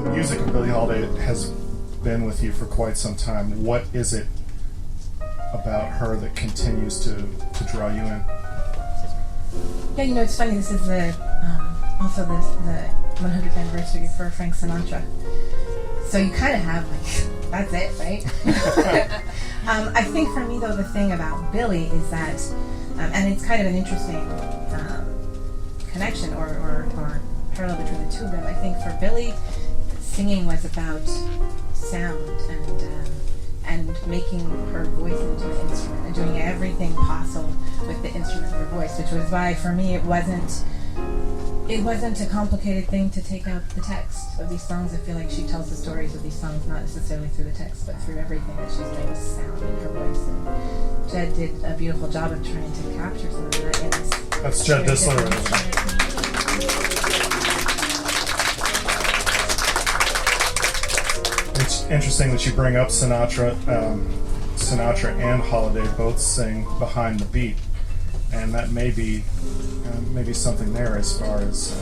the music of Billie Holiday has been with you for quite some time. What is it about her that continues to draw you in? Yeah, it's funny. This is also the 100th anniversary for Frank Sinatra. So you kind of have that's it, right? I think for me though, the thing about Billie is that, and it's kind of an interesting connection or parallel between the two of them. I think for Billie, singing was about sound and making her voice into an instrument and doing everything possible with the instrument of her voice, which was why for me it wasn't a complicated thing to take out the text of these songs. I feel like she tells the stories of these songs not necessarily through the text, but through everything that she's doing with sound in her voice. And Jed did a beautiful job of trying to capture some of that in this. That's Jed Disler. It's interesting that you bring up Sinatra. Sinatra and Holiday both sing behind the beat, and that may be something there as far as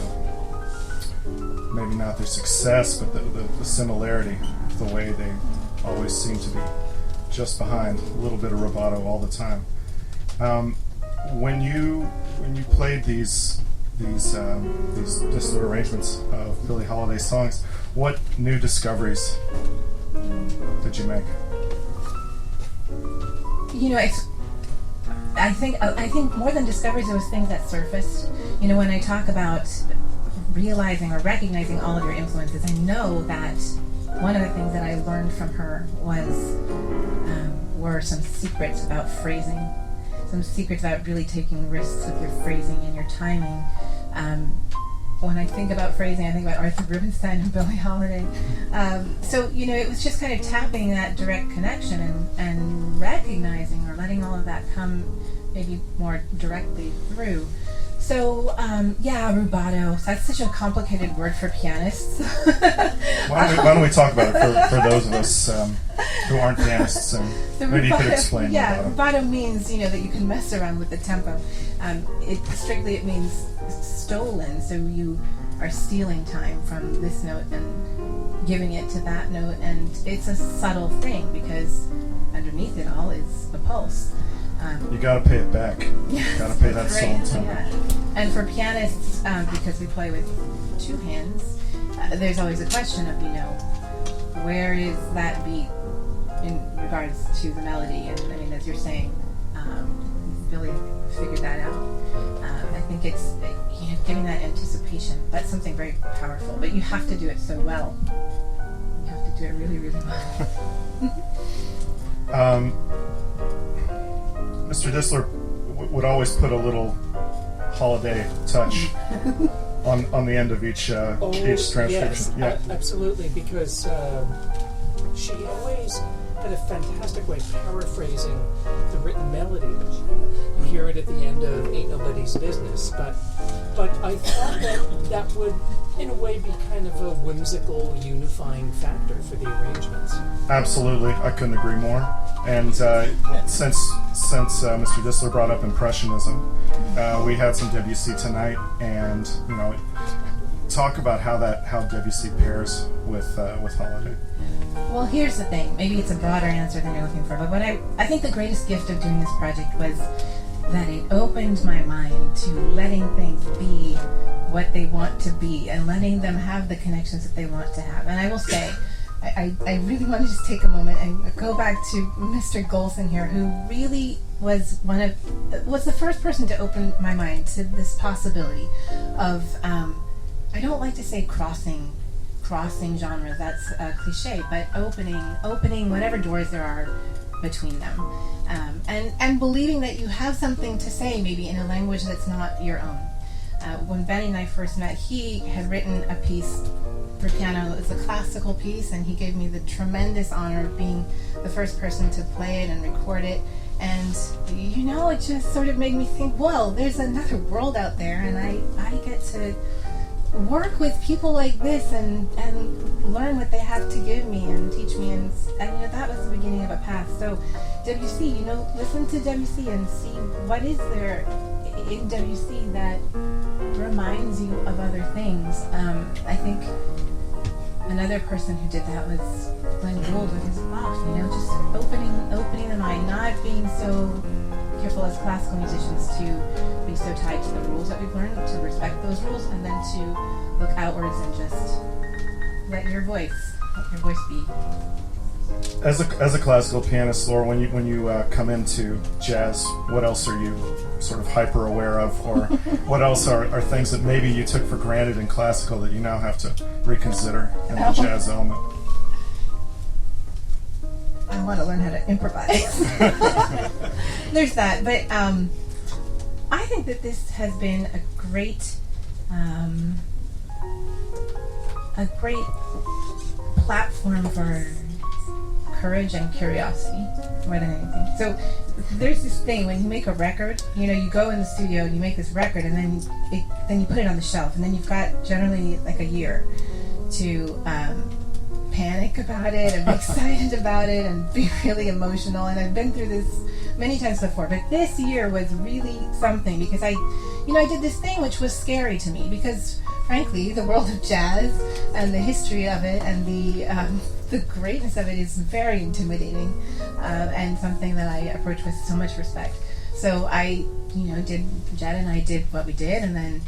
maybe not their success, but the similarity, the way they always seem to be just behind, a little bit of rubato all the time. When you played these Disler arrangements of Billie Holiday songs, what new discoveries did you make? I think more than discoveries, it was things that surfaced. When I talk about realizing or recognizing all of your influences, I know that one of the things that I learned from her were some secrets about phrasing, some secrets about really taking risks with your phrasing and your timing. When I think about phrasing, I think about Arthur Rubinstein and Billie Holiday. So it was just kind of tapping that direct connection and recognizing or letting all of that come maybe more directly through. So, rubato. So that's such a complicated word for pianists. Why don't we talk about it for those of us who aren't pianists, and maybe you could explain rubato means, that you can mess around with the tempo. It means stolen, so you are stealing time from this note and giving it to that note, and it's a subtle thing because underneath it all is a pulse. You got to pay it back. Yes, got to pay that stolen time. Yeah. And for pianists, because we play with two hands, there's always a question of, where is that beat in regards to the melody? And I mean, as you're saying, Billie figured that out. I think it's giving that anticipation. That's something very powerful, but you have to do it so well. You have to do it really, really well. Mr. Disler would always put a little Holiday touch on the end of each transcription. Yes, absolutely, because she always had a fantastic way of paraphrasing the written melody. You hear it at the end of Ain't Nobody's Business, but I thought that would, in a way, be kind of a whimsical, unifying factor for the arrangements. Absolutely, I couldn't agree more. And since Mr. Disler brought up Impressionism, we had some Debussy tonight, and talk about how Debussy pairs with Holiday. Well, here's the thing. Maybe it's a broader answer than you're looking for, but what I think the greatest gift of doing this project was that it opened my mind to letting things be what they want to be and letting them have the connections that they want to have. And I will say, I really want to just take a moment and go back to Mr. Golson here, who really was the first person to open my mind to this possibility of, I don't like to say crossing genres, that's a cliche, but opening whatever doors there are between them, and believing that you have something to say maybe in a language that's not your own. When Benny and I first met, he had written a piece for piano. It's a classical piece, and he gave me the tremendous honor of being the first person to play it and record it. And it just sort of made me think, well, there's another world out there, and I get to work with people like this and learn what they have to give me and teach me, and that was the beginning of a path. So Debussy, listen to Debussy and see what is there in Debussy that reminds you of other things. I think Another person who did that was Glenn Gould with his Bach, just opening the mind, not being so careful as classical musicians to be so tied to the rules that we've learned, to respect those rules, and then to look outwards and just let your voice be. As a classical pianist, Laura, when you come into jazz, what else are you sort of hyper aware of, or what else are things that maybe you took for granted in classical that you now have to reconsider in the jazz element? I want to learn how to improvise. There's that, but I think that this has been a great platform for courage and curiosity more than anything. So there's this thing when you make a record, you go in the studio and you make this record, and then you put it on the shelf, and then you've got generally like a year to panic about it and be excited about it and be really emotional. And I've been through this many times before, but this year was really something because I did this thing which was scary to me because frankly the world of jazz and the history of it and the greatness of it is very intimidating and something that I approach with so much respect. So I Jed and I did what we did, and then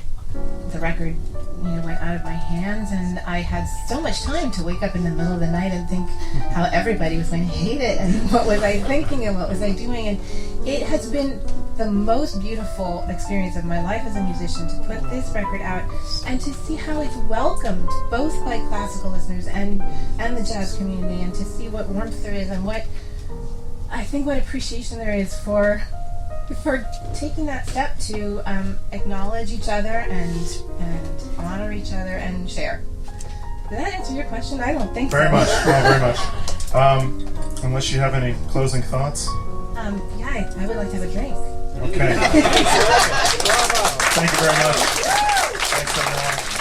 the record went out of my hands, and I had so much time to wake up in the middle of the night and think how everybody was going to hate it and what was I thinking and what was I doing. And it has been the most beautiful experience of my life as a musician to put this record out and to see how it's welcomed both by classical listeners and the jazz community, and to see what warmth there is and what appreciation there is for taking that step to acknowledge each other and honor each other and share. Did that answer your question? I don't think very so. Much. Oh, very much. Unless you have any closing thoughts? Yeah, I would like to have a drink. Okay. Thank you very much. Thanks, everyone.